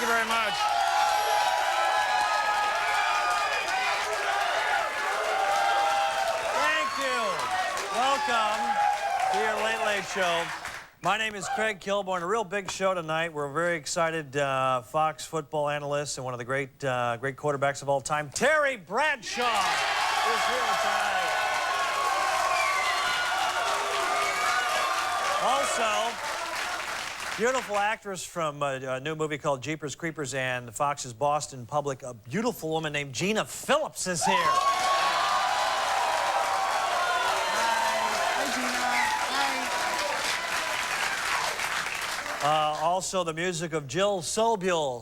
you very much. Thank you. Welcome to your Late Late Show. My name is Craig Kilborn. A real big show tonight. We're very excited. Fox football analyst and one of the great quarterbacks of all time, Terry Bradshaw, is here tonight. Also, beautiful actress from a new movie called Jeepers Creepers and Fox's Boston Public. A beautiful woman named Gina Phillips is here. Hi, Gina. Hi. Also, the music of Jill Sobule.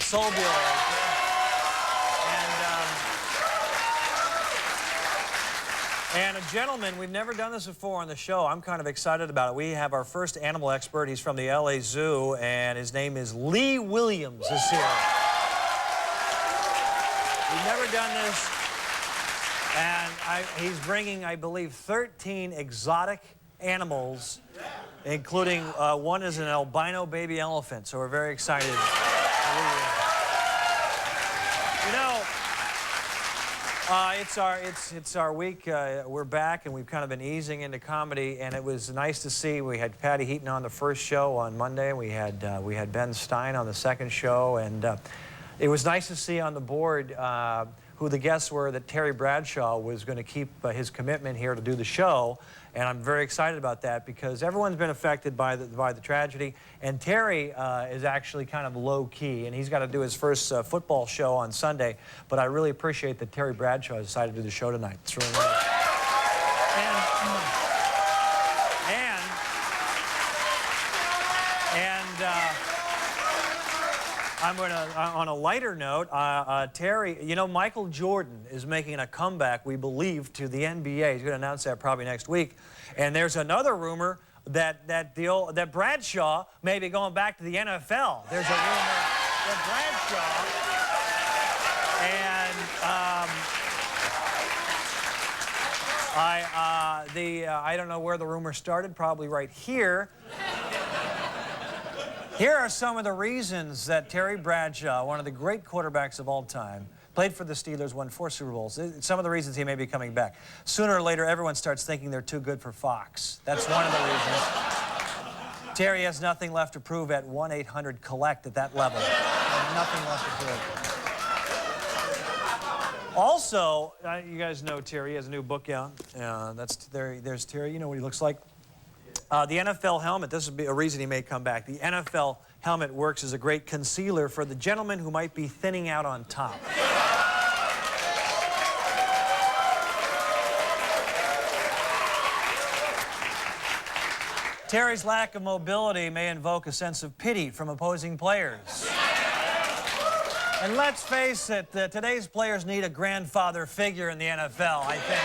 And a gentleman, we've never done this before on the show. I'm kind of excited about it. We have our first animal expert. He's from the LA Zoo, and his name is Lee Williams is here. We've never done this. And he's bringing, I believe, 13 exotic animals, including one is an albino baby elephant. So we're very excited. You know, it's our week. We're back, and we've kind of been easing into comedy, and it was nice to see. We had Patty Heaton on the first show on Monday. We had Ben Stein on the second show, and it was nice to see on the board who the guests were, that Terry Bradshaw was going to keep his commitment here to do the show. And I'm very excited about that because everyone's been affected by the tragedy. And Terry is actually kind of low-key, and he's got to do his first football show on Sunday. But I really appreciate that Terry Bradshaw decided to do the show tonight. It's really nice. I'm going to, on a lighter note, Terry, you know, Michael Jordan is making a comeback, we believe, to the NBA. He's going to announce that probably next week. And there's another rumor that Bradshaw may be going back to the NFL. There's a rumor that Bradshaw I don't know where the rumor started, probably right here. Here are some of the reasons that Terry Bradshaw, one of the great quarterbacks of all time, played for the Steelers, won 4 Super Bowls. Some of the reasons he may be coming back. Sooner or later, everyone starts thinking they're too good for Fox. That's one of the reasons. Terry has nothing left to prove at 1-800-COLLECT at that level. Nothing left to prove. Also, you guys know Terry. He has a new book out. There's Terry. You know what he looks like. The NFL helmet, this would be a reason he may come back. The NFL helmet works as a great concealer for the gentleman who might be thinning out on top. Terry's lack of mobility may invoke a sense of pity from opposing players. And let's face it, today's players need a grandfather figure in the NFL, I think.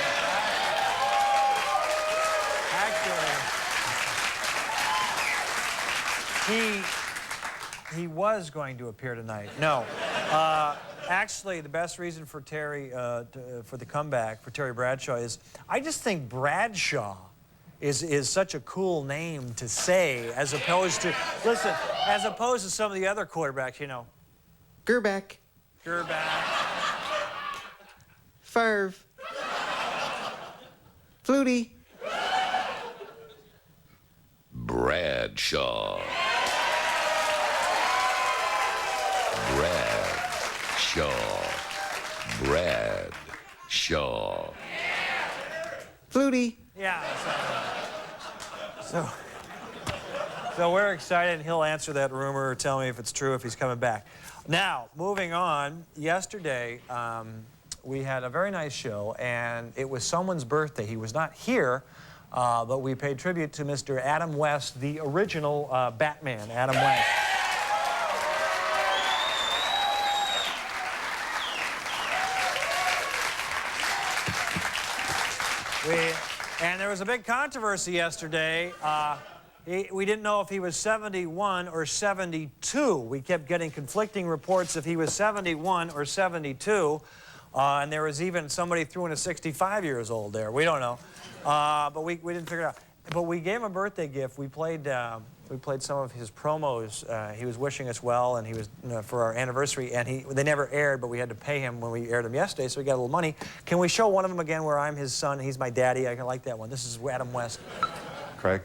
He was going to appear tonight. No. Actually, the best reason for Terry, for the comeback, for Terry Bradshaw is, I just think Bradshaw is such a cool name to say, as opposed to, listen, as opposed to some of the other quarterbacks, you know. Gerback. Favre. Flutie. Bradshaw. Flutie. Yeah. So we're excited. He'll answer that rumor or tell me if it's true, if he's coming back. Now, moving on, yesterday we had a very nice show, and it was someone's birthday. He was not here, but we paid tribute to Mr. Adam West, the original Batman, Adam West. And there was a big controversy yesterday. We didn't know if he was 71 or 72. We kept getting conflicting reports if he was 71 or 72. And there was even somebody threw in a 65 years old there. We don't know. But we didn't figure it out. But we gave him a birthday gift. We played some of his promos. He was wishing us well, and he was for our anniversary. And they never aired, but we had to pay him when we aired them yesterday, so we got a little money. Can we show one of them again where I'm his son, he's my daddy? I like that one. This is Adam West. Craig,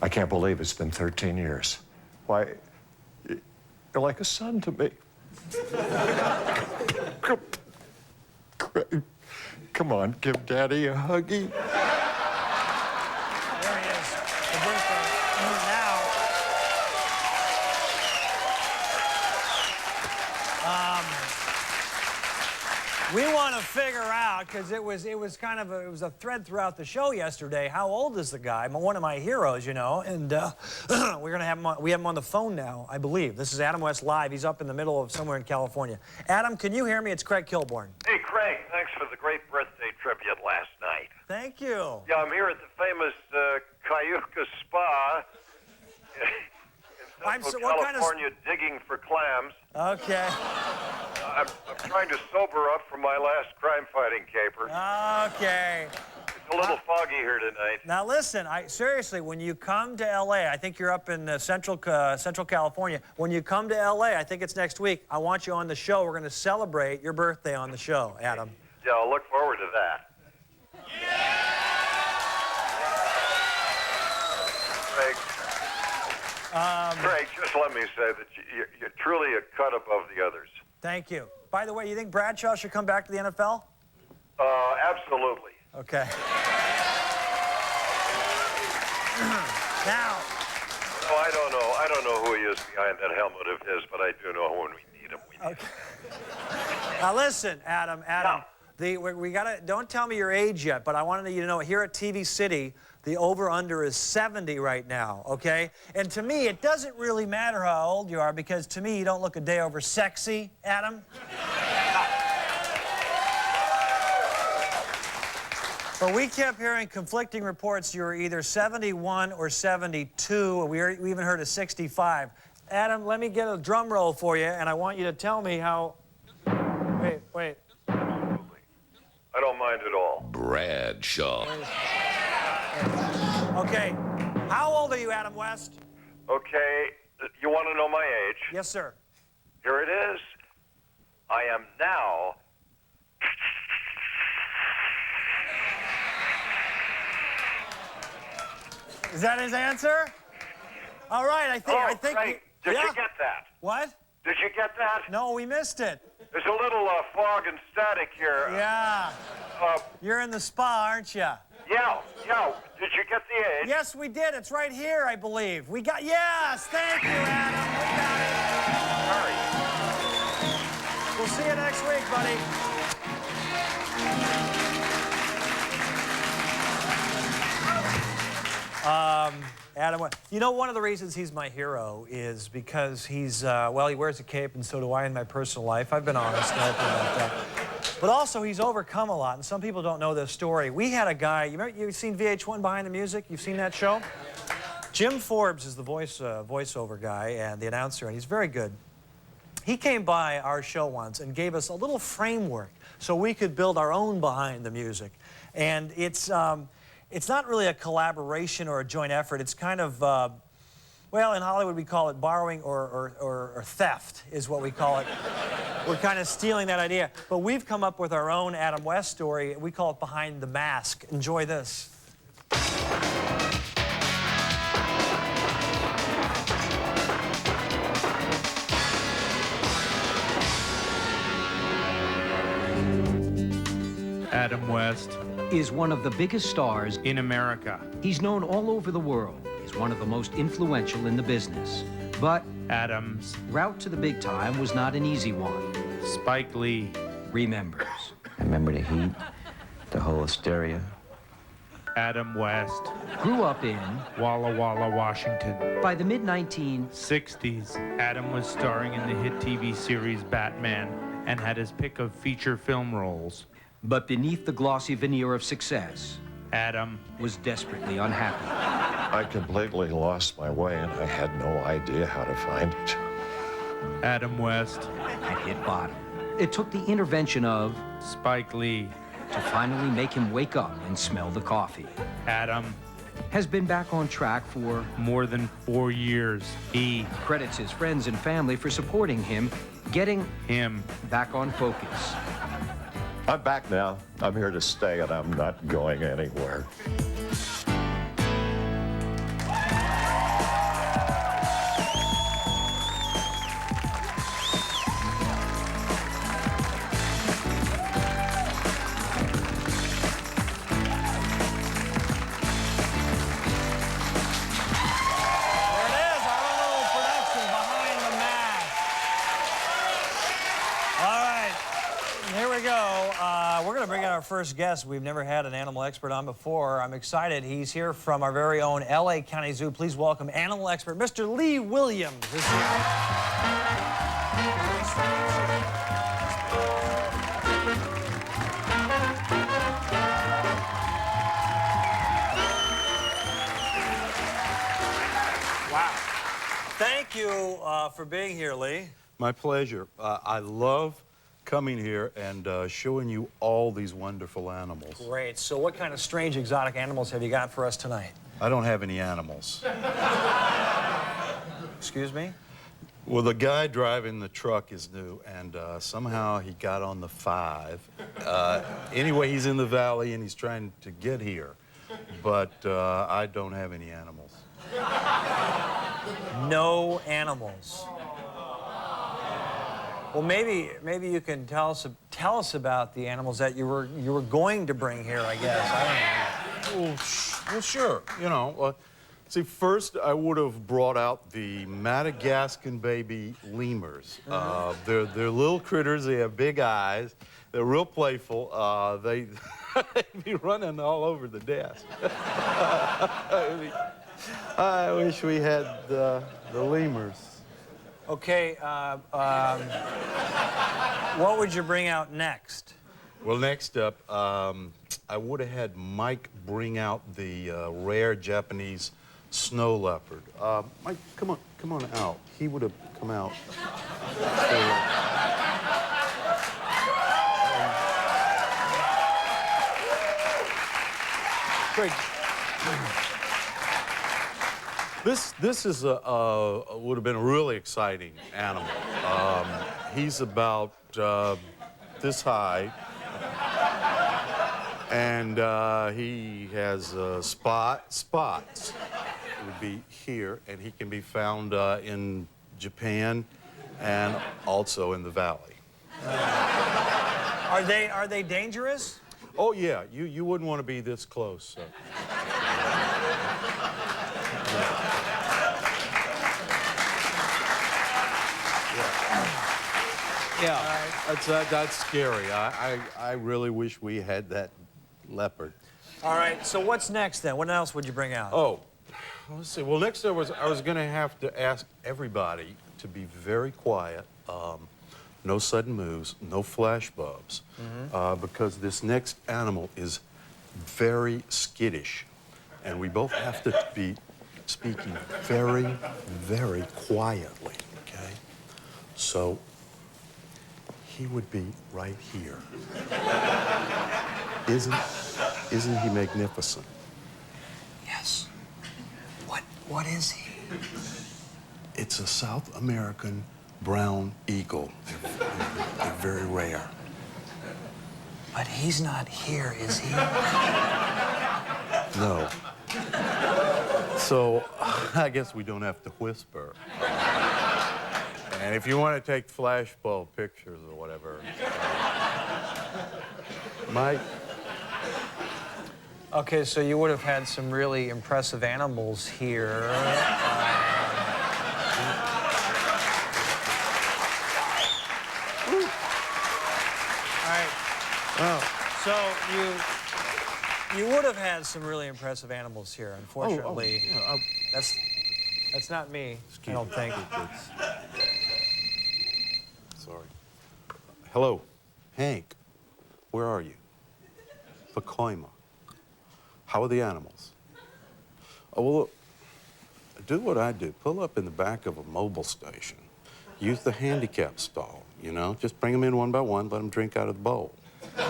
I can't believe it's been 13 years. Why, you're like a son to me. Craig, come on, give Daddy a huggy. There he is. The birthday. Now, we want to figure out, because it was kind of it was a thread throughout the show yesterday. How old is the guy? One of my weroes, you know. And we're gonna have him on. We have him on the phone now, I believe. This is Adam West live. He's up in the middle of somewhere in California. Adam, can you hear me? It's Craig Kilborn. Hey, Craig, thanks for the great birthday tribute last night. Thank you. Yeah, I'm here at the famous Cayuga Spa in Central California, digging for clams. Okay. I'm trying to sober up from my last crime-fighting caper. Okay. It's a little foggy here tonight. Now listen, seriously, when you come to L.A., I think you're up in Central California. When you come to L.A., I think it's next week, I want you on the show. We're going to celebrate your birthday on the show, Adam. Yeah, I'll look forward to that. Craig, just let me say that you're truly a cut above the others. Thank you. By the way, you think Bradshaw should come back to the NFL? Absolutely. Okay. Now. Oh, I don't know who he is behind that helmet of his, but I do know when we need him. Okay. Now listen, Adam. Yeah. We gotta. Don't tell me your age yet, but I wanted you to know here at TV City, the over/under is 70 right now. Okay. And to me, it doesn't really matter how old you are, because to me, you don't look a day over sexy, Adam. But we kept hearing conflicting reports. You were either 71 or 72. We even heard a 65. Adam, let me get a drum roll for you, and I want you to tell me how. Wait. Absolutely. I don't mind at all. Bradshaw. Okay. How old are you, Adam West? Okay. You want to know my age? Yes, sir. Here it is. I am now. Is that his answer? All right, I think. Right. Did you get that? What? Did you get that? No, we missed it. There's a little fog and static here. Yeah. You're in the spa, aren't you? Yeah. Did you get the age? Yes, we did. It's right here, I believe. We got. Yes, thank you, Adam. We got it. Sorry. We'll see you next week, buddy. Adam, you know, one of the reasons he's my hero is because he's, well, he wears a cape, and so do I in my personal life. I've been honest and open about that. But also, he's overcome a lot, and some people don't know this story. We had a guy, you've seen VH1 Behind the Music? You've seen that show? Jim Forbes is the voiceover guy and the announcer, and he's very good. He came by our show once and gave us a little framework so we could build our own Behind the Music. And it's not really a collaboration or a joint effort. It's kind of, well, in Hollywood we call it borrowing or theft is what we call it. We're kind of stealing that idea. But we've come up with our own Adam West story. We call it Behind the Mask. Enjoy this. Adam West is one of the biggest stars in America. He's known all over the world. He's one of the most influential in the business. But Adam's route to the big time was not an easy one. Spike Lee remembers. I remember the heat, the whole hysteria. Adam West Grew up in Walla Walla, Washington. by the mid-1960s. 60s, Adam was starring in the hit TV series Batman and had his pick of feature film roles. But beneath the glossy veneer of success, Adam was desperately unhappy. I completely lost my way, and I had no idea how to find it. Adam West Had hit bottom. It took the intervention of Spike Lee. to finally make him wake up and smell the coffee. Adam has been back on track for more than 4 years. He credits his friends and family for supporting him, getting him back on focus. I'm back now. I'm here to stay, and I'm not going anywhere. We're going to bring out our first guest. We've never had an animal expert on before. I'm excited. He's here from our very own LA County Zoo. Please welcome animal expert Mr. Lee Williams is here. Wow. Thank you for being here, Lee. My pleasure. I love coming here and showing you all these wonderful animals. Great. So what kind of strange exotic animals have you got for us tonight? I don't have any animals. Excuse me? Well, the guy driving the truck is new, and somehow he got on the 5. Anyway, he's in the valley, and he's trying to get here. But I don't have any animals. No animals. Well, maybe you can tell us about the animals that you were going to bring here, I guess. I don't know. Well, sure. You know, see, first I would have brought out the Madagascan baby lemurs. They're little critters. They have big eyes. They're real playful. They'd be running all over the desk. I wish we had the lemurs. Okay, what would you bring out next? Well, next up, I would have had Mike bring out the rare Japanese snow leopard. Mike, come on out. He would have come out. Great. This is would have been a really exciting animal. He's about this high, and he has spots. It would be here, and he can be found in Japan and also in the valley. Are they dangerous? Oh yeah, you wouldn't want to be this close. Yeah, that's scary. I really wish we had that leopard. All right, so what's next then? What else would you bring out? Oh, let's see. Well, next I was going to have to ask everybody to be very quiet. No sudden moves, no flash bulbs, because this next animal is very skittish, and we both have to be speaking very, very quietly. Okay, so. He would be right here. Isn't he magnificent? Yes. What is he? It's a South American brown eagle. They're very rare. But he's not here, is he? No. So I guess we don't have to whisper. And if you want to take flashbulb pictures or whatever, Mike. Okay, so you would have had some really impressive animals here. All right. Oh. So you would have had some really impressive animals here. Unfortunately, that's not me. I don't think. Sorry. Hello, Hank. Where are you? Pacoima. How are the animals? Oh, well, look, do what I do. Pull up in the back of a mobile station. Use the handicap stall, you know? Just bring them in one by one, let them drink out of the bowl. Okay.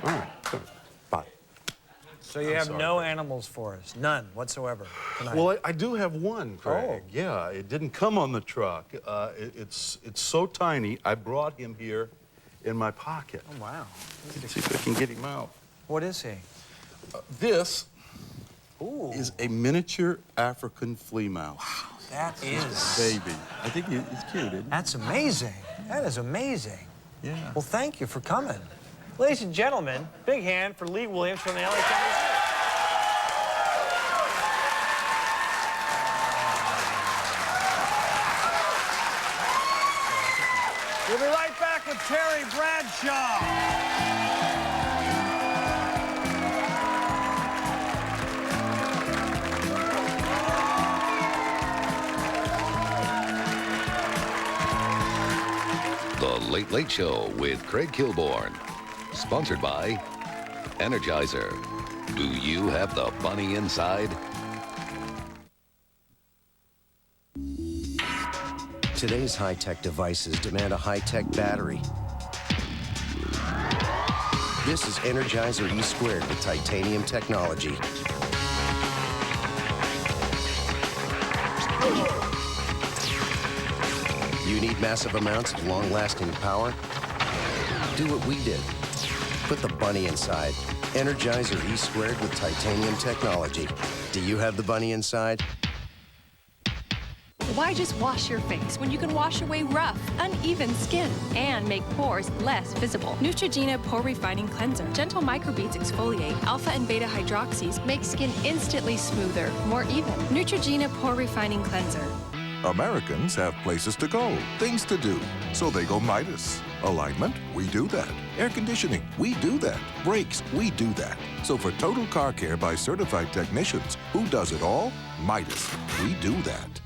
All right, good. Bye. So you have no animals for us? None whatsoever tonight? Well, I do have one, Craig. Oh. Yeah, it didn't come on the truck. It's so tiny, I brought him here in my pocket. Oh, wow. Let's see if I can get him out. What is he? This Ooh. is a miniature African flea mouse. Wow, that is... Baby. I think he's cute, isn't he? That's amazing. That is amazing. Yeah. Well, thank you for coming. Ladies and gentlemen, big hand for Lee Williams from the LA County Zoo. We'll be right back with Terry Bradshaw. The Late Late Show with Craig Kilborn. Sponsored by Energizer. Do you have the bunny inside? Today's high-tech devices demand a high-tech battery. This is Energizer E² with titanium technology. You need massive amounts of long-lasting power? Do what we did. Put the bunny inside. Energizer E² with titanium technology. Do you have the bunny inside? Why just wash your face when you can wash away rough, uneven skin and make pores less visible? Neutrogena Pore Refining Cleanser. Gentle microbeads exfoliate. Alpha and beta hydroxys make skin instantly smoother, more even. Neutrogena Pore Refining Cleanser. Americans have places to go, things to do, so they go Midas. Alignment, we do that. Air conditioning, we do that. Brakes, we do that. So for total car care by certified technicians, who does it all? Midas. We do that.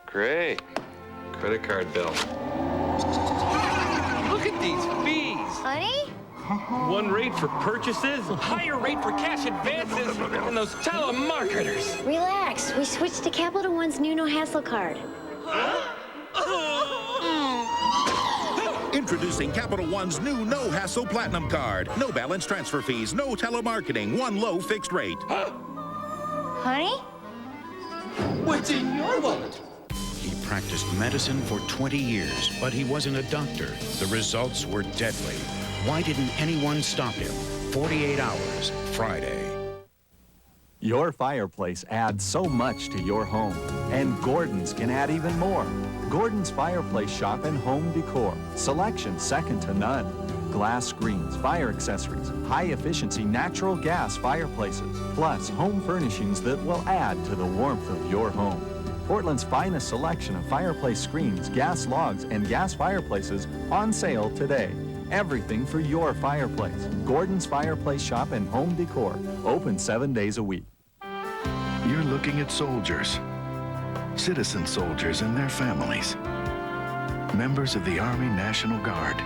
Great. Credit card bill. Look at these fees. Honey? One rate for purchases, higher rate for cash advances, and those telemarketers. Relax. We switched to Capital One's new no-hassle card. Introducing Capital One's new no-hassle Platinum Card. No balance transfer fees, no telemarketing, one low fixed rate. Honey? What's in your wallet? He practiced medicine for 20 years, but he wasn't a doctor. The results were deadly. Why didn't anyone stop him? 48 Hours, Friday. Your fireplace adds so much to your home, and Gordon's can add even more. Gordon's Fireplace Shop and Home Decor. Selection second to none. Glass screens, fire accessories, high-efficiency natural gas fireplaces, plus home furnishings that will add to the warmth of your home. Portland's finest selection of fireplace screens, gas logs, and gas fireplaces on sale today. Everything for your fireplace. Gordon's Fireplace Shop and Home Decor. Open 7 days a week. You're looking at soldiers. Citizen soldiers and their families. Members of the Army National Guard.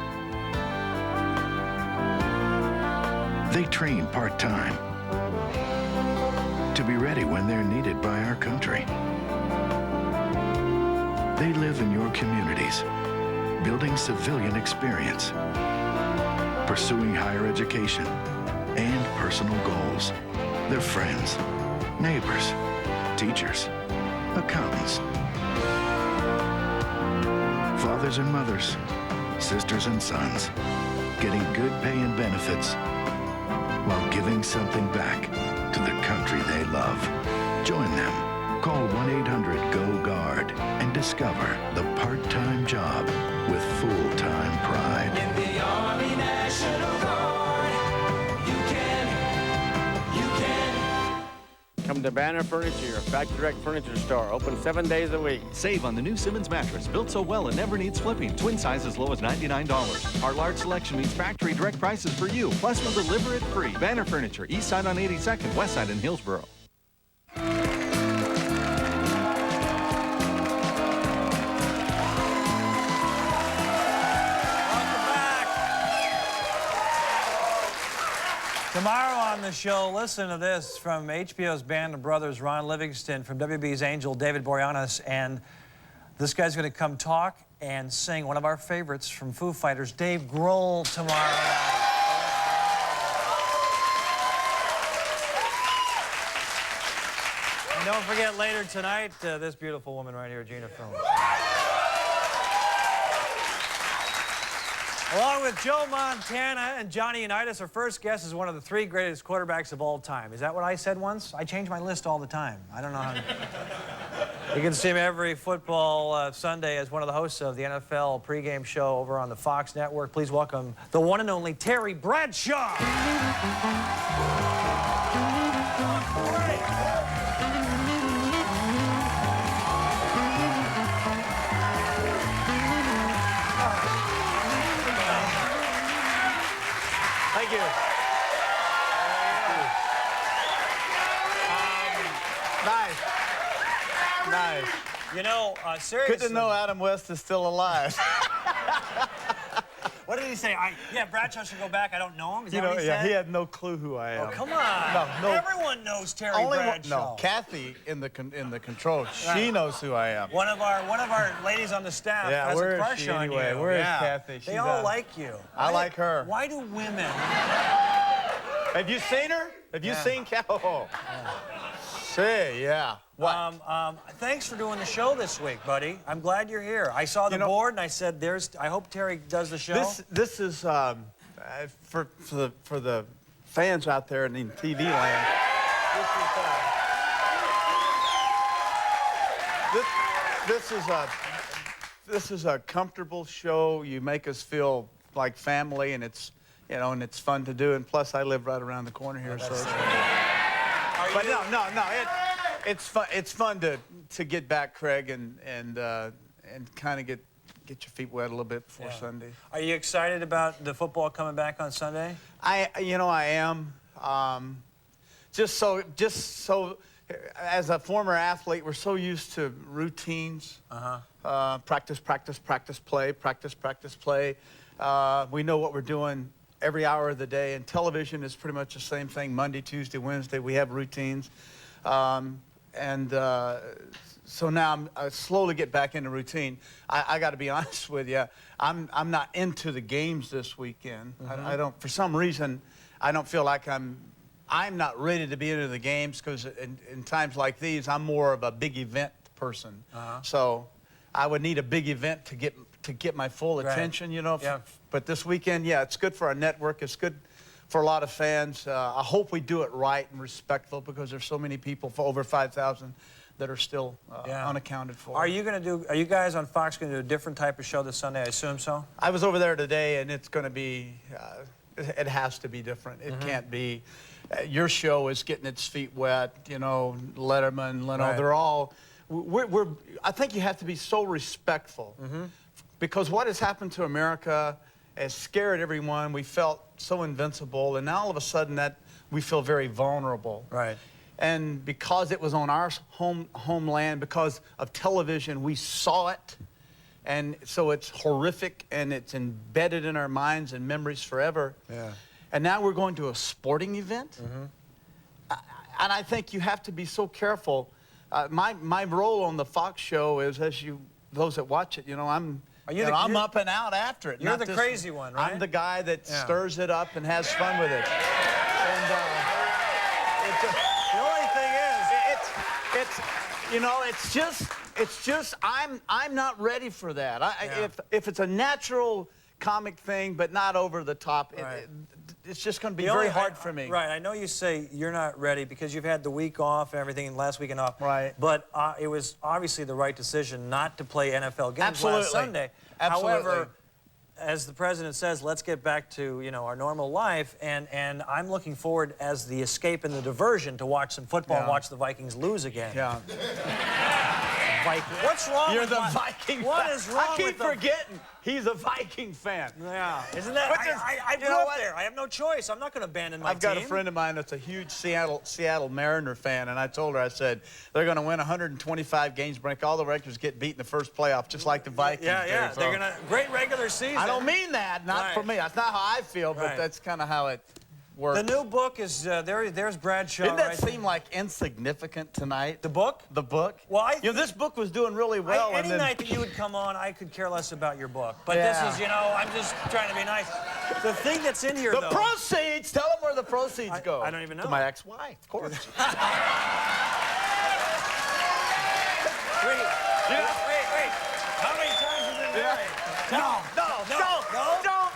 They train part-time to be ready when they're needed by our country. They live in your communities, building civilian experience, pursuing higher education and personal goals. They're friends, neighbors, teachers, accountants, fathers and mothers, sisters and sons, getting good pay and benefits while giving something back to the country they love. Join them. Call 1-800-GO-GUARD and discover the part-time job with full-time pride. In the Army National Guard, you can. Come to Banner Furniture, your factory direct furniture store. Open 7 days a week. Save on the new Simmons mattress, built so well it never needs flipping. Twin size as low as $99. Our large selection means factory direct prices for you. Plus, we'll deliver it free. Banner Furniture, east side on 82nd, west side in Hillsborough. Tomorrow on the show, listen to this from HBO's Band of Brothers, Ron Livingston, from WB's Angel, David Boreanaz, and this guy's going to come talk and sing one of our favorites from Foo Fighters, Dave Grohl, tomorrow night. Don't forget later tonight, this beautiful woman right here, Gina Phillips. Along with Joe Montana and Johnny Unitas, our first guest is one of the 3 greatest quarterbacks of all time. Is that what I said once? I change my list all the time. I don't know how to... You can see him every football Sunday as one of the hosts of the NFL pregame show over on the Fox network. Please welcome the one and only Terry Bradshaw. Thank you. Nice. Nice. You know, seriously. Good to know Adam West is still alive. What did he say? Yeah, Bradshaw should go back. I don't know him. Is that what he said? He had no clue who I am. Oh, come on. No. Everyone knows Terry Bradshaw. No, Kathy in the control. She knows who I am. One of our ladies on the staff has a crush on you. Where is Kathy? They all like you. I like her. Why do women? Have you seen her? Have you seen Kathy? Oh. Say, yeah. What? Thanks for doing the show this week, buddy. I'm glad you're here. I saw the board and I said, I hope Terry does the show. This is for the fans out there in TV land. This is a comfortable show. You make us feel like family, and it's fun to do. And plus, I live right around the corner here, so. But no. It's fun to get back, Craig, and kind of get your feet wet a little bit before Sunday. Are you excited about the football coming back on Sunday? I am. Just so. As a former athlete, we're so used to routines. Practice, play. We know what we're doing every hour of the day, and television is pretty much the same thing. Monday, Tuesday, Wednesday, we have routines. So now I'm slowly get back into routine. I got to be honest with you. I'm not into the games this weekend. I don't, for some reason, I don't feel like I'm not ready to be into the games, because in times like these, I'm more of a big event person. So I would need a big event to get my full attention, But this weekend, it's good for our network. It's good for a lot of fans. I hope we do it right and respectful, because there's so many people, for over 5,000, that are still unaccounted for. Are you guys on Fox going to do a different type of show this Sunday? I assume so. I was over there today, and it's going to be. It has to be different. It can't be. Your show is getting its feet wet. Letterman, Leno. They're all. I think you have to be so respectful, because what has happened to America has scared everyone. We felt so invincible, and now all of a sudden that we feel very vulnerable. Right. And because it was on our homeland, because of television, we saw it, and so it's horrific, and it's embedded in our minds and memories forever. Yeah. And now we're going to a sporting event, and I think you have to be so careful. My role on the Fox show is, those that watch it, I'm up and out after it. You're the crazy one, right? I'm the guy that stirs it up and has fun with it. And the only thing is, it's just I'm not ready for that. If it's a natural comic thing, but not over the top, it's just going to be very hard for me. Right. I know you say you're not ready because you've had the week off and everything, and last weekend off. Right. But it was obviously the right decision not to play NFL games last Sunday. Absolutely. However, as the president says, let's get back to our normal life, and I'm looking forward, as the escape and the diversion, to watch some football and watch the Vikings lose again. Yeah. Viking. What's wrong You're with the Viking What fan. is wrong I keep with forgetting he's a Viking fan. Yeah. Isn't that? I grew up there. I have no choice. I'm not going to abandon my team. I've got a friend of mine that's a huge Seattle Mariner fan, and I told her, I said, they're going to win 125 games, break all the records, get beat in the first playoff, just like the Vikings do. So. They're going to great regular season. I don't mean that. Not for me. That's not how I feel, but that's kind of how it works. The new book is there's Bradshaw. Didn't that seem like insignificant tonight? The book? The book. Well, this book was doing really well. Any night that you would come on, I could care less about your book. But this is, I'm just trying to be nice. The thing that's in here, the proceeds. Tell them where the proceeds go. I don't even know. To my ex-wife, of course. Wait. How many times have you been married? Don't.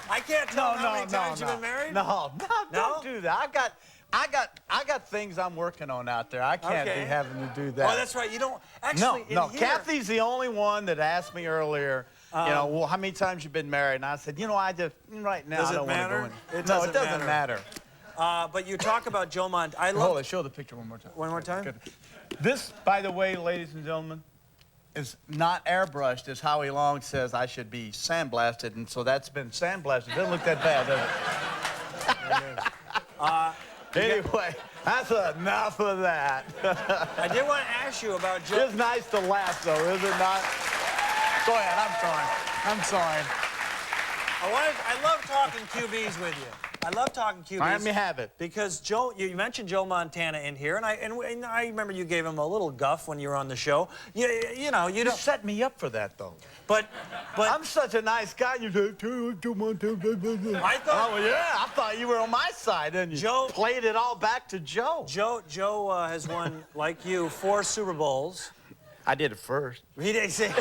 I can't tell how many times you've been married? No, don't do that. I got things I'm working on out there. I can't be having to do that. Oh, that's right. You don't actually. No. Here, Kathy's the only one that asked me earlier. Well, how many times you've been married? And I said, I just right now I don't want to go in. It No, it doesn't matter. But you talk about Joe Montana. Hold on, show the picture one more time. One more time. Good. This, by the way, ladies and gentlemen, is not airbrushed, as Howie Long says I should be sandblasted, and so that's been sandblasted. Doesn't look that bad, does it? Anyway, that's enough of that. I did want to ask you about Joe. It's nice to laugh, though, is it not? Go ahead, I'm sorry. I love talking QBs with you. I love talking QBs. Let me have it. Because Joe, you mentioned Joe Montana in here, and I remember you gave him a little guff when you were on the show. You don't set me up for that, though. But I'm such a nice guy. You said Joe Montana. I thought. Oh yeah, I thought you were on my side, didn't you? Joe played it all back to Joe. Joe has won, like you, 4 Super Bowls. I did it first. He did say.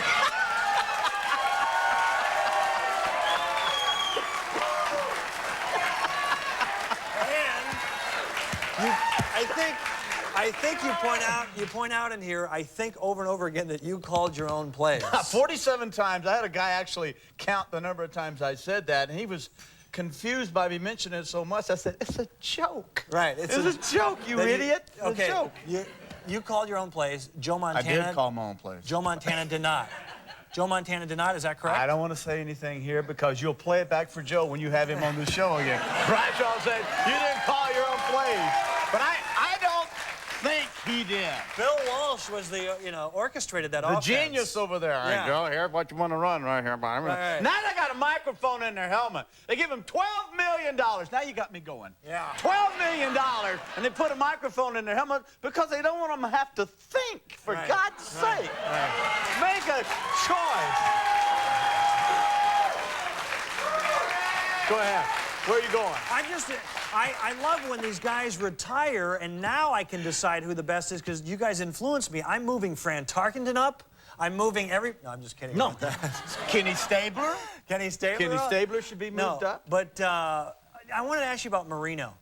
I think you point out in here, I think over and over again that you called your own plays. 47 times. I had a guy actually count the number of times I said that, and he was confused by me mentioning it so much. I said, it's a joke. Right. It's a joke, you idiot. It's a joke. You called your own plays. Joe Montana. I did call my own plays. Joe Montana did not. Joe Montana did not, is that correct? I don't want to say anything here because you'll play it back for Joe when you have him on the show again. Bradshaw said, you didn't call your own plays. But I don't think he did. Bill Walsh was the, orchestrated that offense. The genius over there. Yeah. Hey, Joe, here's what you want to run right here. Right. Now they got a microphone in their helmet. They give him $12 million. Now you got me going. Yeah. $12 million, and they put a microphone in their helmet because they don't want them to have to think, for God's sake. Right. Make a choice. Go ahead. Where are you going? I love when these guys retire, and now I can decide who the best is because you guys influenced me. I'm moving Fran Tarkenton up. I'm moving No, I'm just kidding. No. About that. Kenny Stabler? Kenny Stabler? Kenny Stabler should be moved up. But I wanted to ask you about Marino.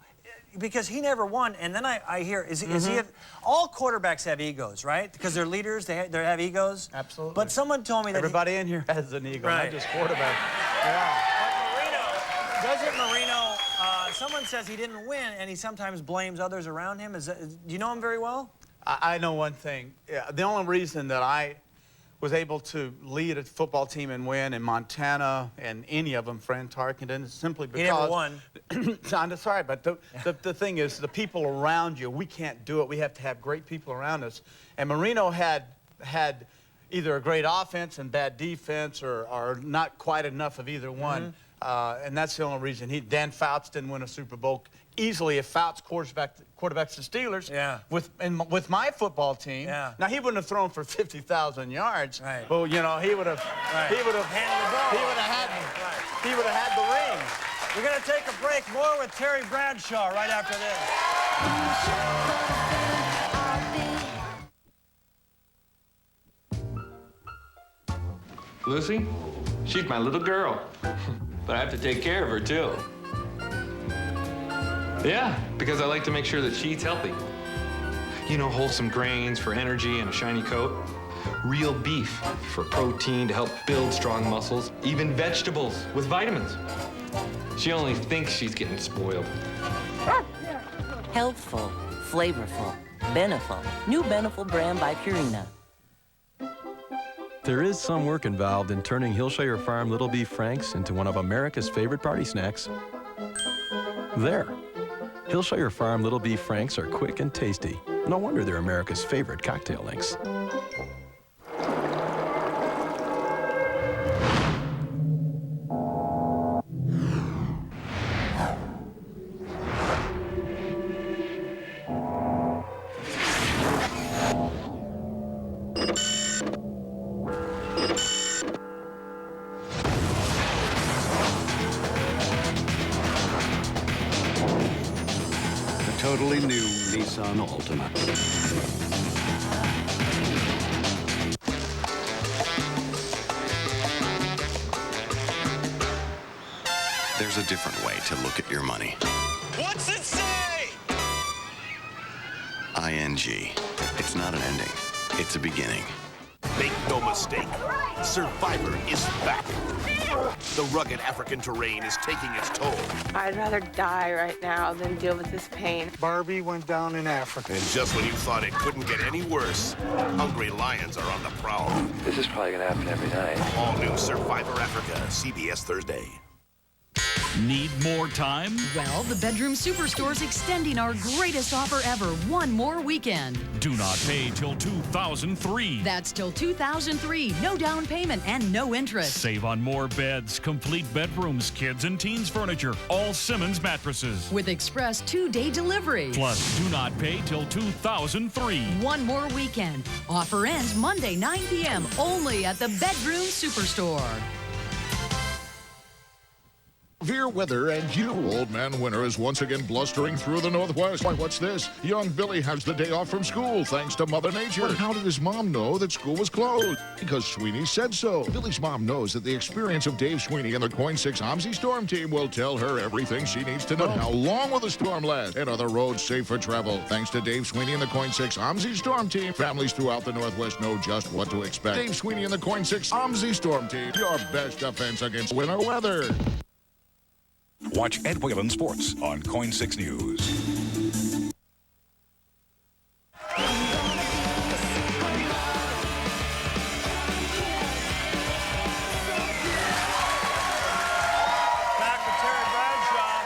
Because he never won, and then I hear, is he all quarterbacks have egos, right? Because they're leaders, they have egos. Absolutely. But someone told me that everybody in here has an ego, right. not just quarterback. Yeah. Doesn't Marino, someone says he didn't win, and he sometimes blames others around him. Do you know him very well? I know one thing. Yeah, the only reason that I was able to lead a football team and win in Montana and any of them, Fran Tarkenton, is simply because... He never won. I'm sorry, but the thing is, the people around you, we can't do it. We have to have great people around us. And Marino had either a great offense and bad defense or not quite enough of either one. And that's the only reason. Dan Fouts didn't win a Super Bowl easily if Fouts quarterbacks the Steelers with my football team. Yeah. Now he wouldn't have thrown for 50,000 yards. Right. But he would have handed the ball. He would have had the ring. We're going to take a break. More with Terry Bradshaw right after this. Lucy, she's my little girl. But I have to take care of her, too. Yeah, because I like to make sure that she eats healthy. You know, wholesome grains for energy and a shiny coat. Real beef for protein to help build strong muscles. Even vegetables with vitamins. She only thinks she's getting spoiled. Healthful, flavorful, Beneful. New Beneful brand by Purina. There is some work involved in turning Hillshire Farm Little Beef Franks into one of America's favorite party snacks. There. Hillshire Farm Little Beef Franks are quick and tasty. No wonder they're America's favorite cocktail links. Totally new Nissan Altima. There's a different way to look at your money. What's it say? ING. It's not an ending. It's a beginning. Make no mistake, Survivor is back. The rugged African terrain is taking its toll. I'd rather die right now than deal with this pain. Barbie went down in Africa. And just when you thought it couldn't get any worse, hungry lions are on the prowl. This is probably gonna happen every night. All new Survivor Africa, CBS Thursday. Need more time? Well, the Bedroom Superstore's extending our greatest offer ever one more weekend. Do not pay till 2003. That's till 2003. No down payment and no interest. Save on more beds, complete bedrooms, kids and teens furniture, all Simmons mattresses. With express 2-day delivery. Plus, do not pay till 2003. One more weekend. Offer ends Monday, 9 p.m. only at the Bedroom Superstore. Severe weather and you. Old Man Winter is once again blustering through the Northwest. Why, what's this? Young Billy has the day off from school thanks to Mother Nature. But how did his mom know that school was closed? Because Sweeney said so. Billy's mom knows that the experience of Dave Sweeney and the Coin 6 OMSI Storm Team will tell her everything she needs to know. How long will the storm last? And are the roads safe for travel? Thanks to Dave Sweeney and the Coin 6 OMSI Storm Team, families throughout the Northwest know just what to expect. Dave Sweeney and the Coin 6 OMSI Storm Team, your best defense against winter weather. Watch Ed Whalen Sports on Coin 6 News. Back with Terry Bradshaw.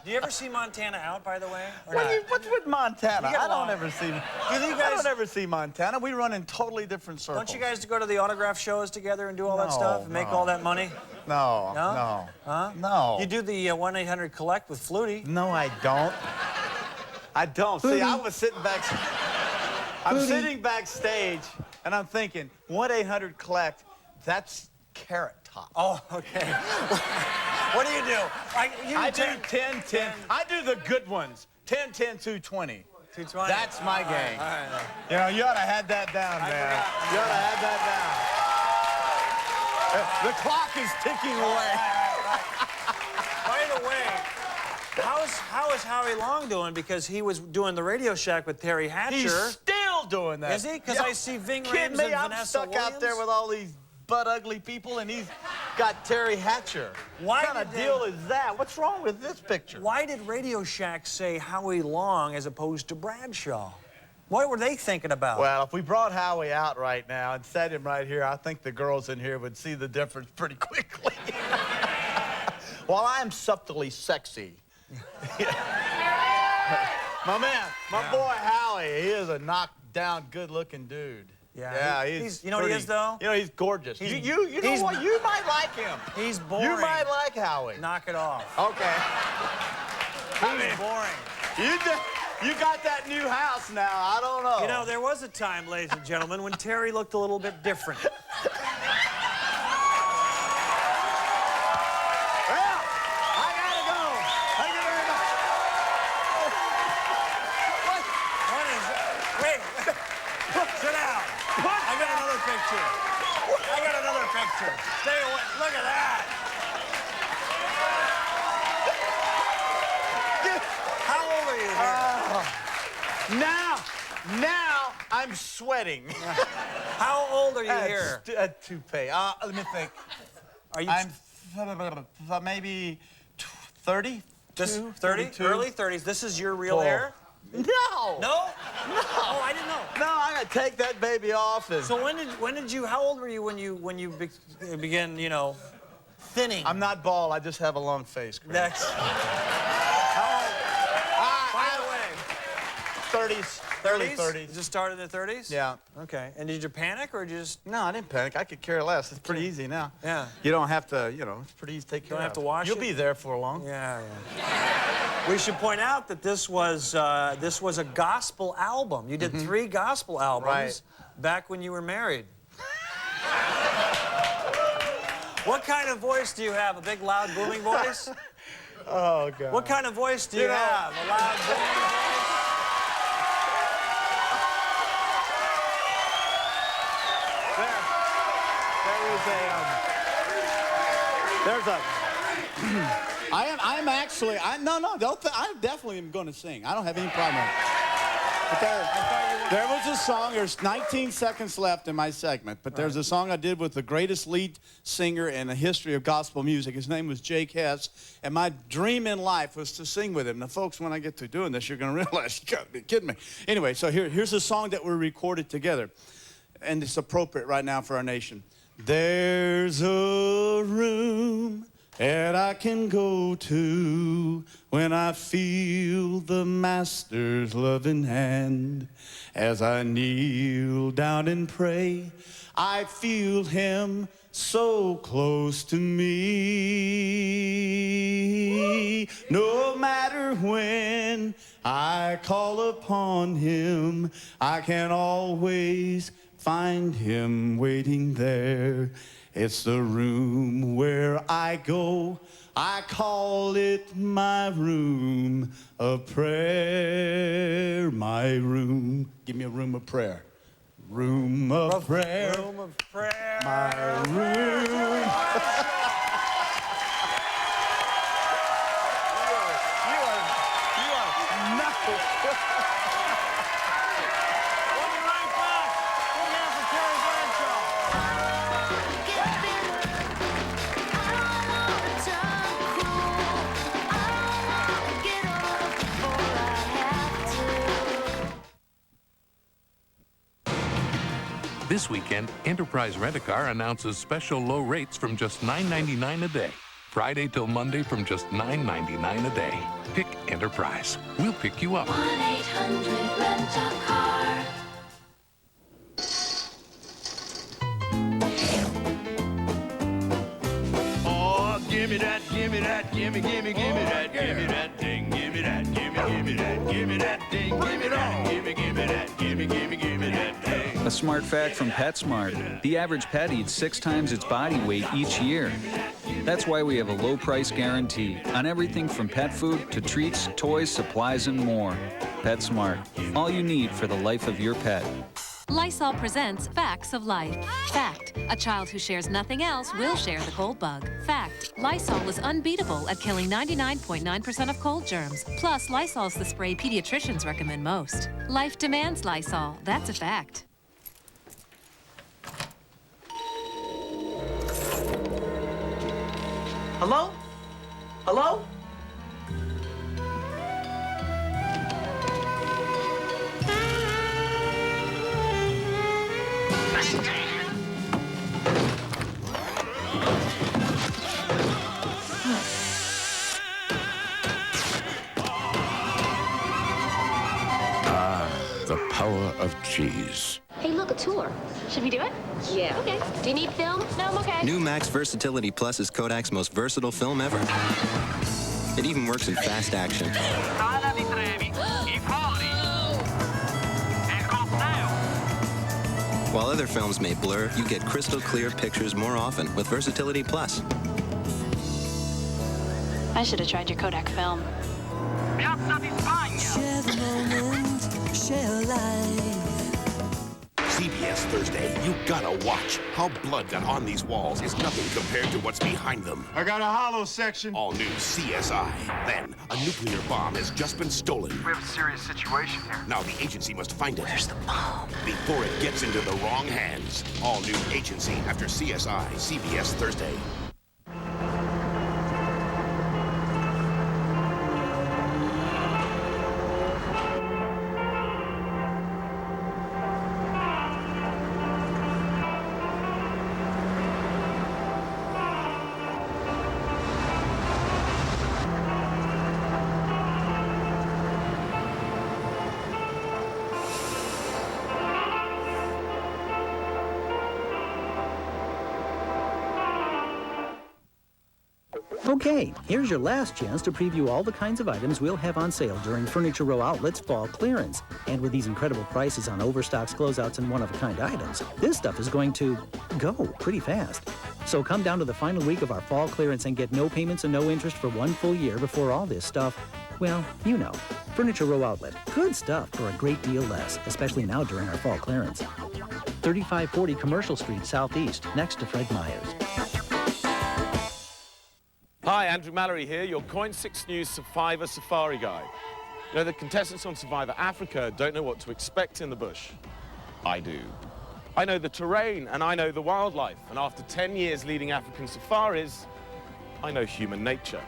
Do you ever see Montana out, by the way? Or not? What's with Montana? You get I along. don't ever see. Do you I guys? don't ever see Montana. We run in totally different circles. Don't you guys go to the autograph shows together and do all that stuff and make all that money? No. No? No. Huh? No. You do the 1-800-COLLECT with Flutie. No, I don't. I don't. See, I was sitting back. I'm sitting backstage, and I'm thinking, 1-800-COLLECT. That's Carrot Top. Oh, okay. What do you do? I do 10-10. I do the good ones. 10-10, 220. 220. That's my game. All right. You know, you ought to have that down, man. You ought to have that down. The clock is ticking away. By the way, how is Howie Long doing? Because he was doing the Radio Shack with Terry Hatcher. He's still doing that. Is he? Because I see Ving Kidding Rhames me? and I'm Vanessa stuck Williams. out there with all these butt-ugly people, and he's got Terry Hatcher. Why What kind of deal is that? What's wrong with this picture? Why did Radio Shack say Howie Long as opposed to Bradshaw? What were they thinking about? Well, if we brought Howie out right now and set him right here, I think the girls in here would see the difference pretty quickly. While I'm subtly sexy. My man, my boy Howie, he is a knockdown, good-looking dude. Yeah, he's you know what he is, though? You know, he's gorgeous. You know he's- what? You might like him. He's boring. You might like Howie. Knock it off. Okay. He's boring. You got that new house now. I don't know. You know, there was a time, ladies and gentlemen, when Terry looked a little bit different. Stay away. Look at that. How old are you here? Now I'm sweating. How old are you here? Toupee. Let me think. Are you? I'm maybe 30. 30? 32. Early 30s. This is your real hair? No. No? No. Oh, I didn't know. No, I gotta take that baby off. So when did you? How old were you when you began, you know, thinning? I'm not bald. I just have a long face. Craig. That's. By the way, 30s. 30s? Early 30s. You just started in the 30s? Yeah. Okay. And did you panic or just? No, I didn't panic. I could care less. It's pretty easy now. Yeah. You don't have to, you know, it's pretty easy to take care of. You don't have to wash You'll it? be there for long. Yeah. We should point out that this was a gospel album. You did 3 gospel albums back when you were married. What kind of voice do you have? A big, loud, booming voice? Oh, God. What kind of voice do you have? A loud, booming voice? there's a... I am actually... I definitely am going to sing. I don't have any problem with it. But there was a song, there's 19 seconds left in my segment, but there's a song I did with the greatest lead singer in the history of gospel music. His name was Jake Hess, and my dream in life was to sing with him. Now, folks, when I get to doing this, you're going to realize you got to be kidding me. Anyway, so here's a song that we recorded together, and it's appropriate right now for our nation. There's a room that I can go to when I feel the Master's loving hand. As I kneel down and pray, I feel him so close to me. No matter when I call upon him, I can always find him waiting there. It's the room where I go. I call it my room of prayer. My room. Give me a room of prayer. Room of prayer. Room of prayer. My room. You are nothing. We'll be right back. We're here for Terry Bradshaw. This weekend, Enterprise Rent-A-Car announces special low rates from just $9.99 a day. Friday till Monday from just $9.99 a day. Pick Enterprise. We'll pick you up. 1-800-RENT-A-CAR. Oh, give me that, give me that, give me that, give me that thing, give me that, give me that, give me that thing, give me that, give me that, give me that thing. A smart fact from PetSmart. The average pet eats 6 times its body weight each year. That's why we have a low price guarantee on everything from pet food to treats, toys, supplies, and more. PetSmart. All you need for the life of your pet. Lysol presents Facts of Life. Fact, a child who shares nothing else will share the cold bug. Fact, Lysol is unbeatable at killing 99.9% of cold germs. Plus, Lysol's the spray pediatricians recommend most. Life demands Lysol. That's a fact. Hello? Hello? The power of cheese. Hey, look, a tour. Should we do it? Yeah. Okay. Do you need film? No, I'm okay. New Max Versatility Plus is Kodak's most versatile film ever. It even works in fast action. While other films may blur, you get crystal clear pictures more often with Versatility Plus. I should have tried your Kodak film. Share the moment, share life. CBS Thursday, you gotta watch. How blood got on these walls is nothing compared to what's behind them. I got a hollow section. All new CSI. Then, a nuclear bomb has just been stolen. We have a serious situation here. Now the agency must find it. Where's the bomb? Before it gets into the wrong hands. All new agency after CSI, CBS Thursday. Okay, here's your last chance to preview all the kinds of items we'll have on sale during Furniture Row Outlet's fall clearance. And with these incredible prices on overstocks, closeouts, and one-of-a-kind items, this stuff is going to go pretty fast. So come down to the final week of our fall clearance and get no payments and no interest for 1 full year before all this stuff, well, you know. Furniture Row Outlet. Good stuff for a great deal less, especially now during our fall clearance. 3540 Commercial Street, Southeast, next to Fred Meyer's. Hi, Andrew Mallory here, your Coin 6 News Survivor Safari Guide. You know, the contestants on Survivor Africa don't know what to expect in the bush. I do. I know the terrain and I know the wildlife, and after 10 years leading African safaris, I know human nature.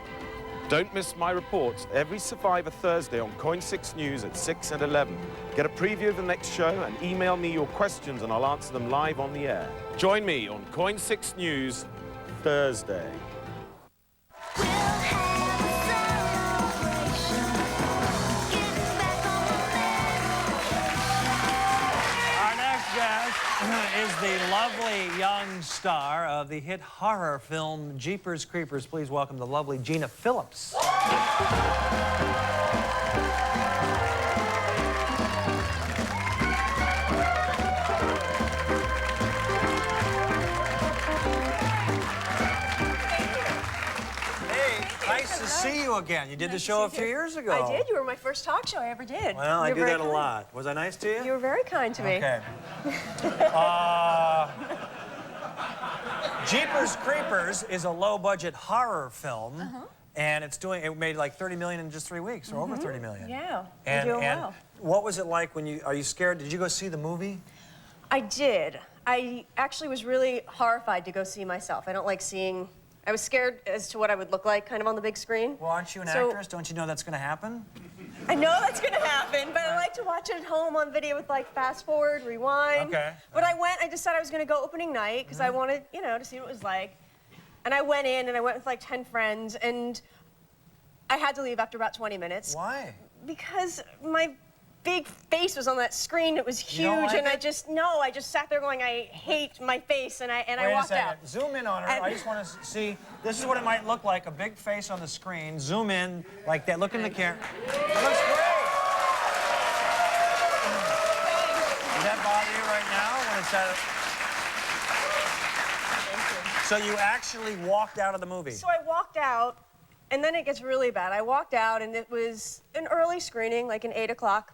Don't miss my reports every Survivor Thursday on Coin 6 News at 6 and 11. Get a preview of the next show and email me your questions and I'll answer them live on the air. Join me on Coin 6 News Thursday. Is the lovely young star of the hit horror film Jeepers Creepers. Please welcome the lovely Gina Phillips. Nice to see you again. You did the show a few years ago. I did. You were my first talk show I ever did. Well, I do that a lot. Was I nice to you? You were very kind to me. Okay. Jeepers Creepers is a low-budget horror film, and it made like 30 million in just 3 weeks, or over 30 million. Yeah, and, you're doing well. What was it like when are you scared? Did you go see the movie? I did. I actually was really horrified to go see myself. I don't like seeing... I was scared as to what I would look like kind of on the big screen. Well, aren't you an actress? Don't you know that's going to happen? I know that's going to happen, but I like to watch it at home on video with like fast forward, rewind. Okay. But I decided I was going to go opening night because I wanted, to see what it was like. And I went in and I went with like 10 friends and I had to leave after about 20 minutes. Why? Because my big face was on that screen. It was huge, and I just sat there going, I hate my face, and I walked out. Zoom in on her. I just want to see. This is what it might look like: a big face on the screen. Zoom in like that. Look in the camera. It looks great. Does that bother you right now when it's at? So you actually walked out of the movie. So I walked out, and then it gets really bad. I walked out, and it was an early screening, like an 8 o'clock.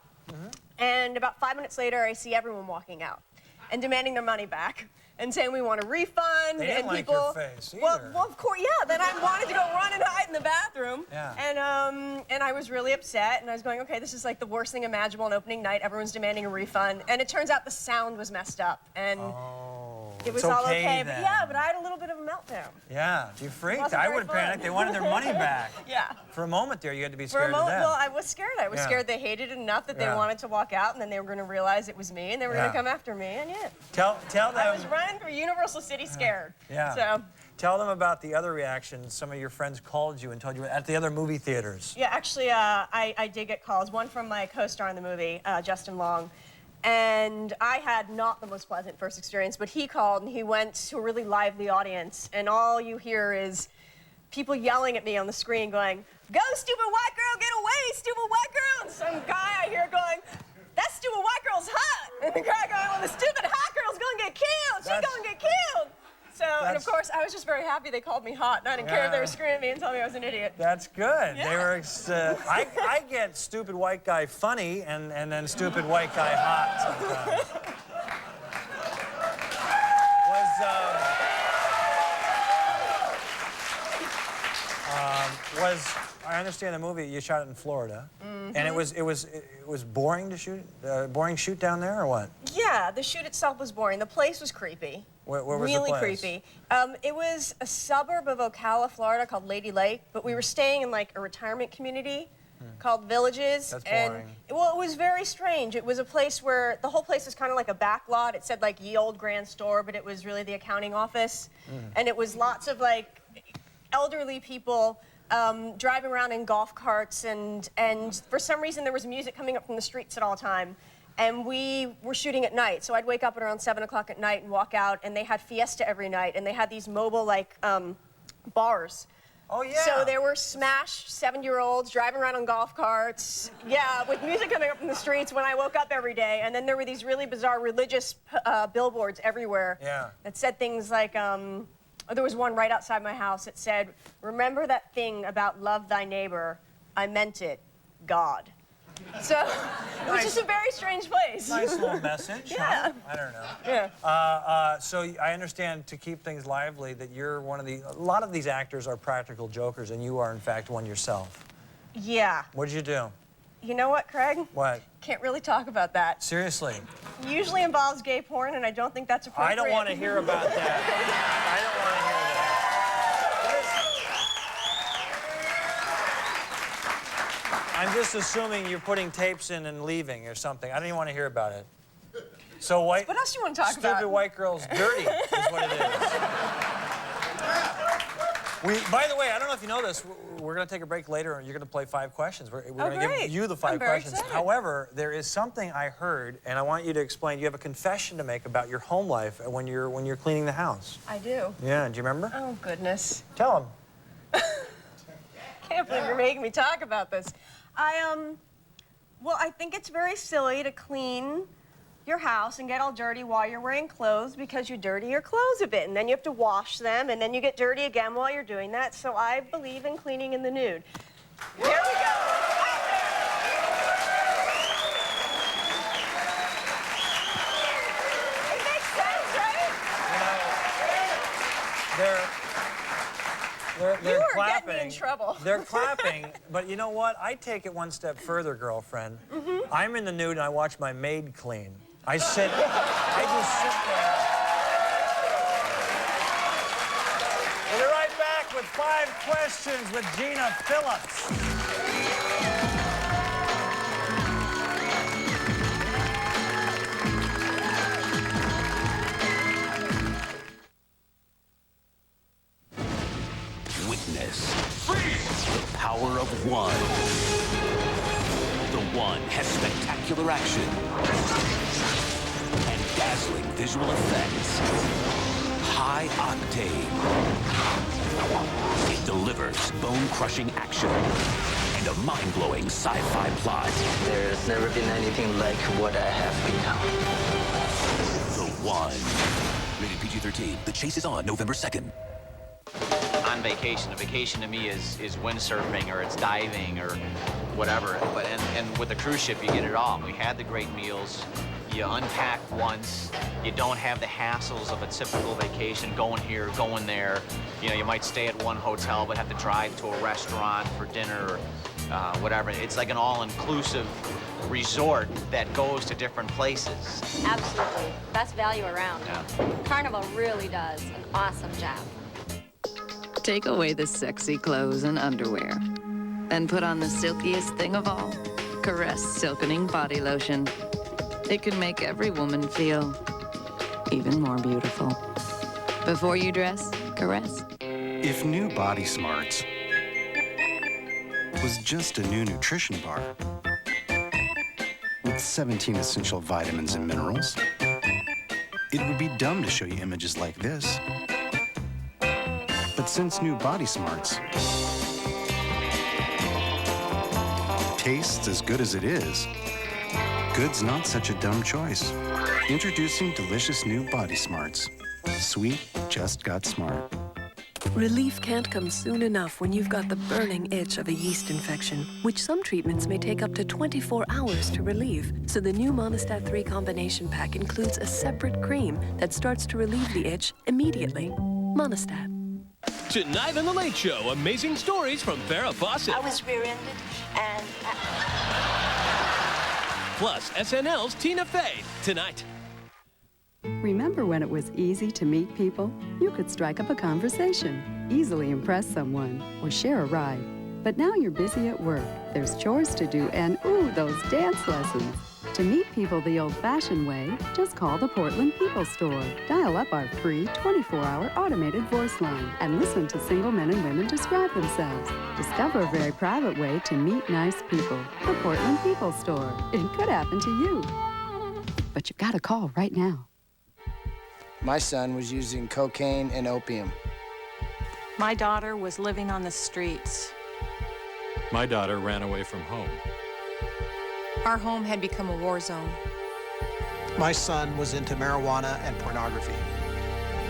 And about 5 minutes later, I see everyone walking out and demanding their money back and saying we want a refund. They didn't like your face either. Well, of course, yeah. Then I wanted to go run and hide in the bathroom. Yeah. And I was really upset. And I was going, okay, this is like the worst thing imaginable on opening night. Everyone's demanding a refund. And it turns out the sound was messed up. And it was all okay. But yeah, but I had a little bit of a meltdown. Yeah, you freaked. I would have panicked. They wanted their money back. Yeah. For a moment there, you had to be scared For a moment, to death. well, I was scared. I was scared they hated it enough that they wanted to walk out, and then they were going to realize it was me, and they were going to come after me, and yeah. Tell them. I was running through Universal City scared. Yeah. So. Tell them about the other reactions. Some of your friends called you and told you at the other movie theaters. Yeah, actually, I did get calls. One from my co-star in the movie, Justin Long. And I had not the most pleasant first experience, but he called and he went to a really lively audience, and all you hear is people yelling at me on the screen going, "Go, stupid white girl, get away, stupid white girl!" And some guy I hear going, "That stupid white girl's hot!" And the guy going, "Well, the stupid hot girl's gonna get killed! She's gonna get killed!" So, and of course, I was just very happy they called me hot, and I didn't care if they were screaming at me and telling me I was an idiot. That's good. Yeah. They were. I get stupid white guy funny and then stupid white guy hot sometimes. I understand the movie you shot it in Florida, and it was boring to shoot. Boring shoot down there or what? Yeah, the shoot itself was boring. The place was creepy. Where was really the place? Creepy. It was a suburb of Ocala, Florida, called Lady Lake, but we were staying in like a retirement community called Villages. That's and boring. Well, it was very strange. It was a place where the whole place was kind of like a back lot. It said like Ye Old Grand Store, but it was really the accounting office, and it was lots of like elderly people driving around in golf carts, and for some reason there was music coming up from the streets at all time. And we were shooting at night, so I'd wake up at around 7 o'clock at night and walk out, and they had fiesta every night, and they had these mobile, like, bars. Oh, yeah. So there were smashed 7-year-olds driving around on golf carts, yeah, with music coming up from the streets when I woke up every day. And then there were these really bizarre religious billboards everywhere that said things like, there was one right outside my house that said, "Remember that thing about love thy neighbor, I meant it, God." So it was just a very strange place. Nice little message. Yeah. Huh? I don't know. Yeah. So I understand, to keep things lively, that you're one of the... A lot of these actors are practical jokers, and you are, in fact, one yourself. Yeah. What did you do? You know what, Craig? What? Can't really talk about that. Seriously? Usually involves gay porn, and I don't think that's appropriate. I don't want to hear about that. I don't want to hear that. I'm just assuming you're putting tapes in and leaving or something. I don't even want to hear about it. So What else do you want to talk about? Stupid white girls dirty is what it is. By the way, I don't know if you know this, we're going to take a break later and you're going to play 5 questions. We're going to give you the 5 questions. Excited. However, there is something I heard, and I want you to explain. You have a confession to make about your home life when you're cleaning the house. I do. Yeah, do you remember? Oh, goodness. Tell them. Can't believe you're making me talk about this. Well, I think it's very silly to clean your house and get all dirty while you're wearing clothes because you dirty your clothes a bit, and then you have to wash them, and then you get dirty again while you're doing that. So I believe in cleaning in the nude. Here we go. It makes sense, right? They're You are clapping. getting me in trouble. They're clapping, but you know what? I take it one step further, girlfriend. I'm in the nude and I watch my maid clean. I just sit there. We'll be right back with 5 questions with Gina Phillips. Witness the power of one. The one has spectacular action and dazzling visual effects. High octane. It delivers bone-crushing action and a mind-blowing sci-fi plot. There's never been anything like what I have become. The One. Rated PG-13. The chase is on November 2nd. On vacation. A vacation to me is windsurfing or it's diving or whatever. But and with the cruise ship, you get it all. We had the great meals. You unpack once. You don't have the hassles of a typical vacation, going here, going there. You know, you might stay at one hotel but have to drive to a restaurant for dinner or whatever. It's like an all-inclusive resort that goes to different places. Absolutely. Best value around. Yeah. Carnival really does an awesome job. Take away the sexy clothes and underwear and put on the silkiest thing of all, Caress Silkening Body Lotion. It can make every woman feel even more beautiful. Before you dress, caress. If new Body Smarts was just a new nutrition bar with 17 essential vitamins and minerals, it would be dumb to show you images like this. But since new Body Smarts tastes as good as it is, good's not such a dumb choice. Introducing delicious new Body Smarts. Sweet just got smart. Relief can't come soon enough when you've got the burning itch of a yeast infection, which some treatments may take up to 24 hours to relieve. So the new Monistat 3 combination pack includes a separate cream that starts to relieve the itch immediately. Monistat. Tonight on The Late Show, amazing stories from Farrah Fawcett. I was rear-ended and... Plus, SNL's Tina Fey. Tonight. Remember when it was easy to meet people? You could strike up a conversation, easily impress someone, or share a ride. But now you're busy at work. There's chores to do and, ooh, those dance lessons. To meet people the old-fashioned way, just call the Portland People Store. Dial up our free 24-hour automated voice line and listen to single men and women describe themselves. Discover a very private way to meet nice people. The Portland People Store. It could happen to you. But you gotta call right now. My son was using cocaine and opium. My daughter was living on the streets. My daughter ran away from home. Our home had become a war zone. My son was into marijuana and pornography.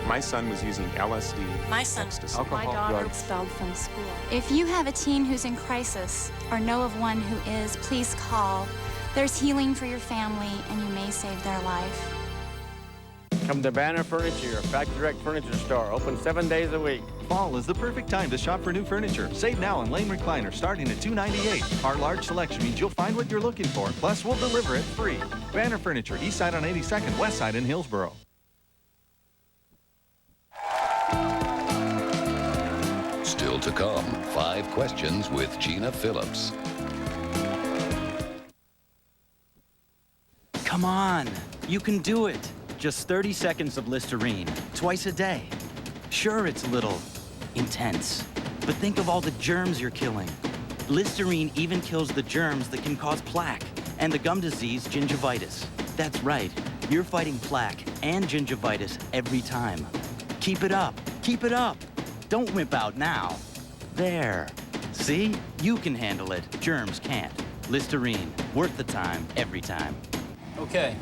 My son was using LSD. My son, ecstasy, my daughter drugs. expelled from school. If you have a teen who's in crisis or know of one who is, please call. There's healing for your family, and you may save their life. Come to Banner Furniture, a factory direct furniture store, open 7 days a week. Fall is the perfect time to shop for new furniture. Save now on Lane Recliner starting at $298. Our large selection means you'll find what you're looking for. Plus, we'll deliver it free. Banner Furniture, east side on 82nd, west side in Hillsboro. Still to come, 5 questions with Gina Phillips. Come on, you can do it. Just 30 seconds of Listerine, twice a day. Sure, it's a little intense, but think of all the germs you're killing. Listerine even kills the germs that can cause plaque and the gum disease gingivitis. That's right, you're fighting plaque and gingivitis every time. Keep it up, keep it up. Don't wimp out now. There. See? You can handle it. Germs can't. Listerine. Worth the time, every time. Okay.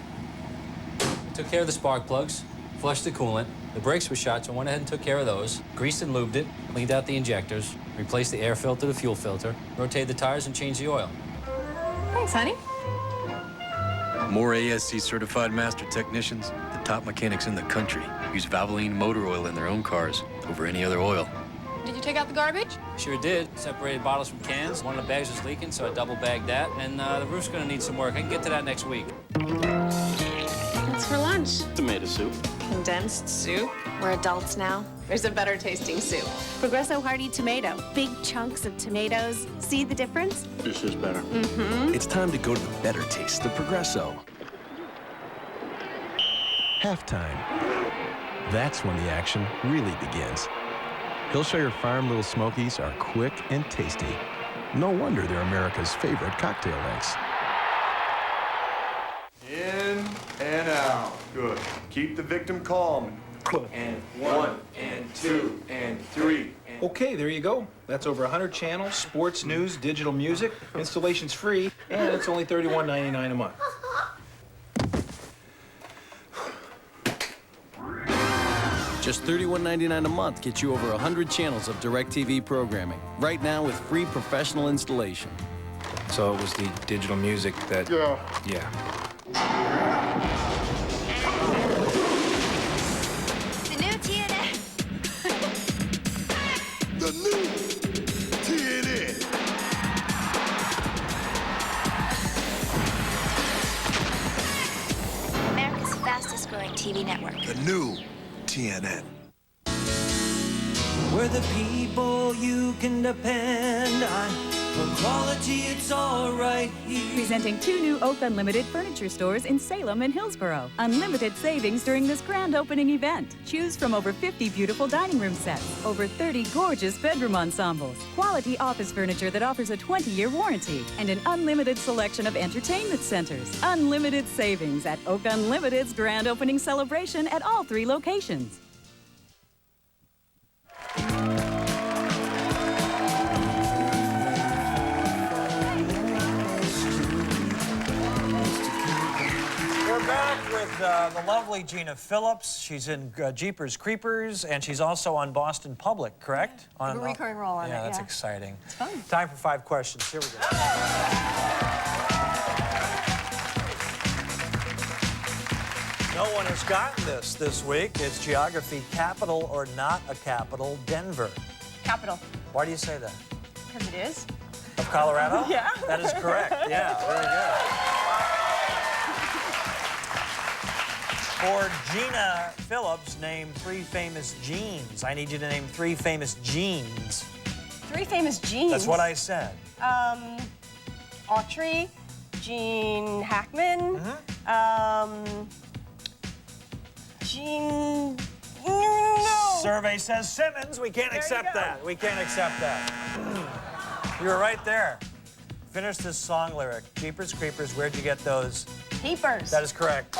Took care of the spark plugs, flushed the coolant. The brakes were shot, so I went ahead and took care of those. Greased and lubed it, cleaned out the injectors, replaced the air filter, the fuel filter, rotated the tires, and changed the oil. Thanks, honey. More ASC certified master technicians, the top mechanics in the country, use Valvoline motor oil in their own cars over any other oil. Did you take out the garbage? Sure did. Separated bottles from cans. One of the bags was leaking, so I double bagged that. And the roof's gonna need some work. I can get to that next week. What's for lunch? Tomato soup. Condensed soup. We're adults now. There's a better tasting soup. Progresso Hearty Tomato. Big chunks of tomatoes. See the difference? This is better. Mm-hmm. It's time to go to the better taste of Progresso. Halftime. That's when the action really begins. Hillshire Farm Little Smokies are quick and tasty. No wonder they're America's favorite cocktail links. In and out. Good. Keep the victim calm. And 1, and 2, and 3. Okay, there you go. That's over 100 channels, sports, news, digital music. Installation's free, and it's only $31.99 a month. Just $31.99 a month gets you over 100 channels of DirecTV programming. Right now with free professional installation. So it was the digital music that... Yeah. The new TNN. The new TNN. America's fastest growing TV network. The new TNN. We're the people you can depend on. For quality, it's all right here. Presenting 2 new Oak Unlimited furniture stores in Salem and Hillsboro. Unlimited savings during this grand opening event. Choose from over 50 beautiful dining room sets, over 30 gorgeous bedroom ensembles, quality office furniture that offers a 20-year warranty, and an unlimited selection of entertainment centers. Unlimited savings at Oak Unlimited's grand opening celebration at all 3 locations. We're back with the lovely Gina Phillips. She's in Jeepers Creepers, and she's also on Boston Public, correct? A recurring role on it, yeah. That's exciting. It's fun. Time for 5 questions. Here we go. No one has gotten this week. It's geography. Capital or not a capital, Denver. Capital. Why do you say that? Because it is. Of Colorado? Yeah. That is correct. Yeah, very good. For Gina Phillips, name 3 famous jeans. I need you to name 3 famous jeans. 3 famous jeans. That's what I said. Autry, Gene Hackman, Gene... No. Survey says Simmons. We can't accept that. We can't accept that. You were right there. Finish this song lyric. Jeepers Creepers, where'd you get those? Peepers. That is correct.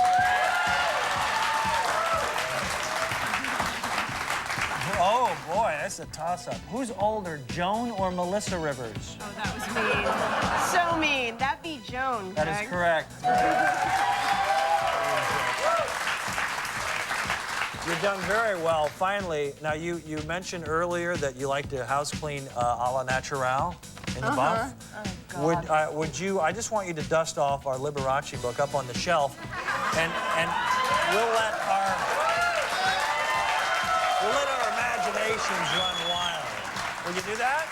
Oh, boy, that's a toss-up. Who's older, Joan or Melissa Rivers? Oh, that was mean. So mean. That'd be Joan. That is correct. You've done very well, finally. Now, you mentioned earlier that you like to house clean a la natural in the buff. Oh, God. Would you, I just want you to dust off our Liberace book up on the shelf, and we'll let our imaginations run wild. Will you do that?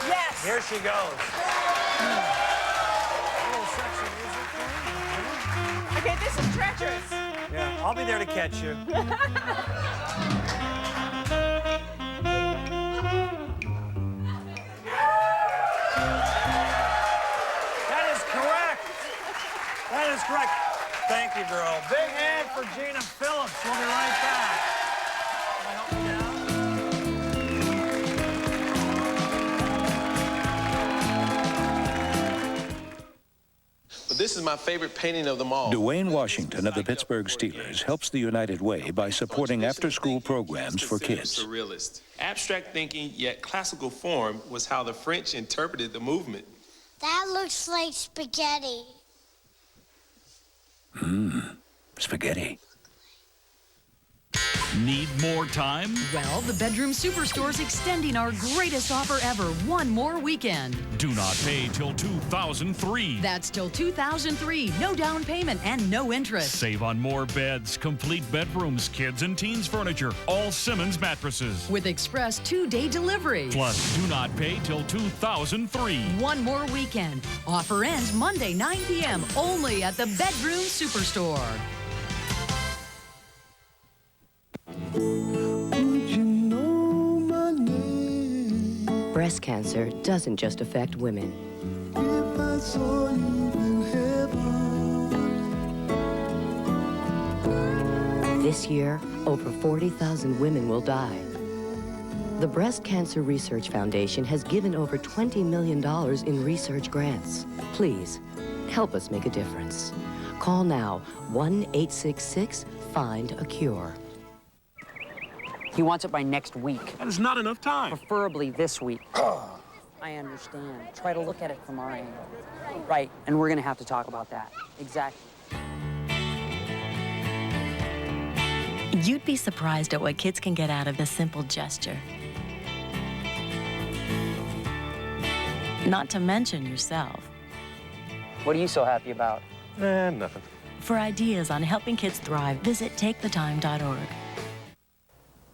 Yes. Here she goes. Okay, this is treacherous. Yeah, I'll be there to catch you. That is correct. Thank you, girl. Big hand for Gina Phillips. We'll be right back. Can I help you But this is my favorite painting of them all. Dwayne Washington of the Pittsburgh Steelers helps the United Way by supporting after-school programs for kids. Surrealist. Abstract thinking, yet classical form, was how the French interpreted the movement. That looks like spaghetti. Spaghetti. Need more time? Well, the Bedroom Superstore's extending our greatest offer ever one more weekend. Do not pay till 2003. That's till 2003. No down payment and no interest. Save on more beds, complete bedrooms, kids and teens furniture, all Simmons mattresses. With express 2-day delivery. Plus, do not pay till 2003. One more weekend. Offer ends Monday, 9 p.m. only at the Bedroom Superstore. Breast cancer doesn't just affect women. This year, over 40,000 women will die. The Breast Cancer Research Foundation has given over $20 million in research grants. Please, help us make a difference. Call now, 1-866-FIND-A-CURE. He wants it by next week. That is not enough time. Preferably this week. I understand. Try to look at it from our angle. Right, and we're gonna have to talk about that. Exactly. You'd be surprised at what kids can get out of a simple gesture. Not to mention yourself. What are you so happy about? Nothing. For ideas on helping kids thrive, visit takethetime.org.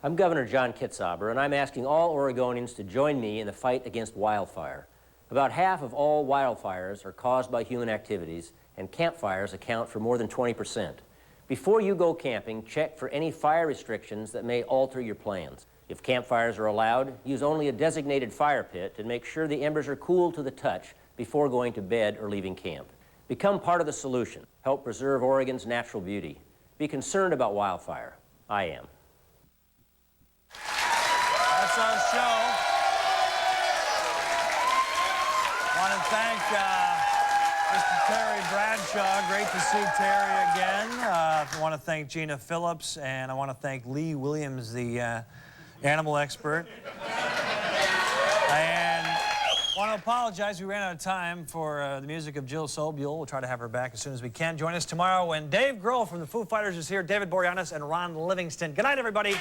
I'm Governor John Kitzhaber, and I'm asking all Oregonians to join me in the fight against wildfire. About half of all wildfires are caused by human activities, and campfires account for more than 20%. Before you go camping, check for any fire restrictions that may alter your plans. If campfires are allowed, use only a designated fire pit and make sure the embers are cool to the touch before going to bed or leaving camp. Become part of the solution. Help preserve Oregon's natural beauty. Be concerned about wildfire. I am. That's our show. I want to thank Mr. Terry Bradshaw. Great to see Terry again. I want to thank Gina Phillips, and I want to thank Lee Williams, the animal expert. And I want to apologize. We ran out of time for the music of Jill Sobule. We'll try to have her back as soon as we can. Join us tomorrow when Dave Grohl from the Foo Fighters is here, David Boreanaz, and Ron Livingston. Good night, everybody.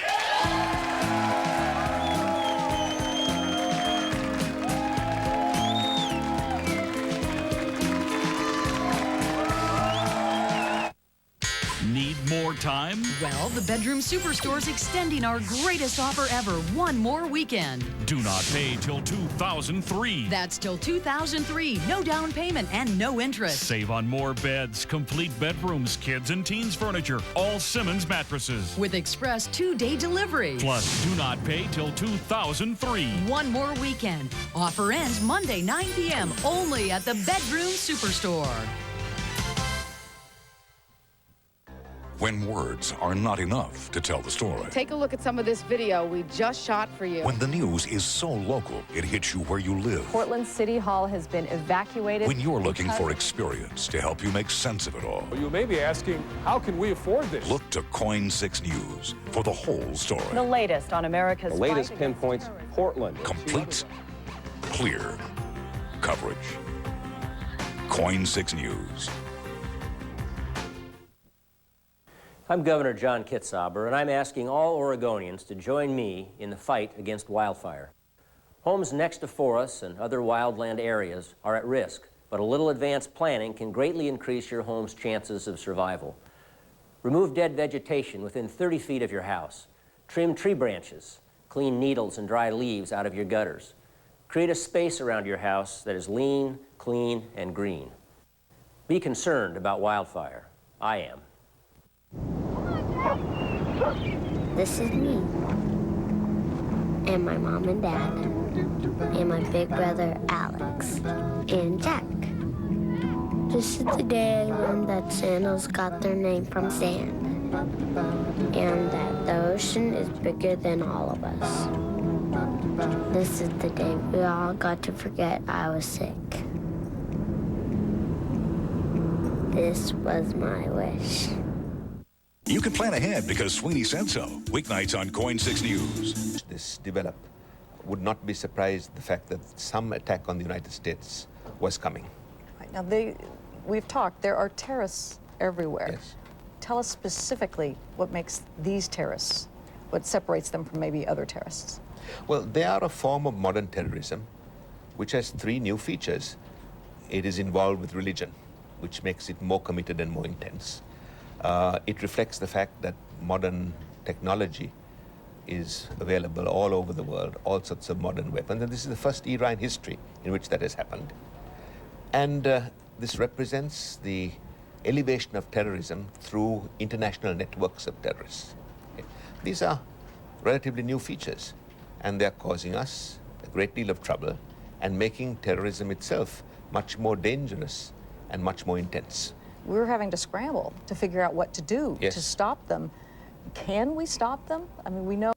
Need more time? Well, the Bedroom Superstore's extending our greatest offer ever one more weekend. Do not pay till 2003. That's till 2003. No down payment and no interest. Save on more beds, complete bedrooms, kids and teens furniture, all Simmons mattresses. With express 2-day delivery. Plus, do not pay till 2003. One more weekend. Offer ends Monday, 9 p.m. only at the Bedroom Superstore. When words are not enough to tell the story. Take a look at some of this video we just shot for you. When the news is so local, it hits you where you live. Portland City Hall has been evacuated. When you're looking for experience to help you make sense of it all. You may be asking, how can we afford this? Look to KOIN 6 News for the whole story. The latest on America's The latest pinpoints Portland. Complete, clear coverage. KOIN 6 News. I'm Governor John Kitzhaber, and I'm asking all Oregonians to join me in the fight against wildfire. Homes next to forests and other wildland areas are at risk, but a little advanced planning can greatly increase your home's chances of survival. Remove dead vegetation within 30 feet of your house. Trim tree branches. Clean needles and dry leaves out of your gutters. Create a space around your house that is lean, clean, and green. Be concerned about wildfire. I am. This is me. And my mom and dad. And my big brother Alex. And Jack. This is the day I learned that sandals got their name from sand. And that the ocean is bigger than all of us. This is the day we all got to forget I was sick. This was my wish. You can plan ahead because Sweeney said so. Weeknights on Coin 6 News. This develop, would not be surprised the fact that some attack on the United States was coming. Now, we've talked, there are terrorists everywhere. Yes. Tell us specifically what makes these terrorists, what separates them from maybe other terrorists. Well, they are a form of modern terrorism, which has three new features. It is involved with religion, which makes it more committed and more intense. It reflects the fact that modern technology is available all over the world, all sorts of modern weapons, and this is the first era in history in which that has happened. And this represents the elevation of terrorism through international networks of terrorists. Okay. These are relatively new features, and they're causing us a great deal of trouble and making terrorism itself much more dangerous and much more intense. We're having to scramble to figure out what to do to stop them. Can we stop them? I mean, we know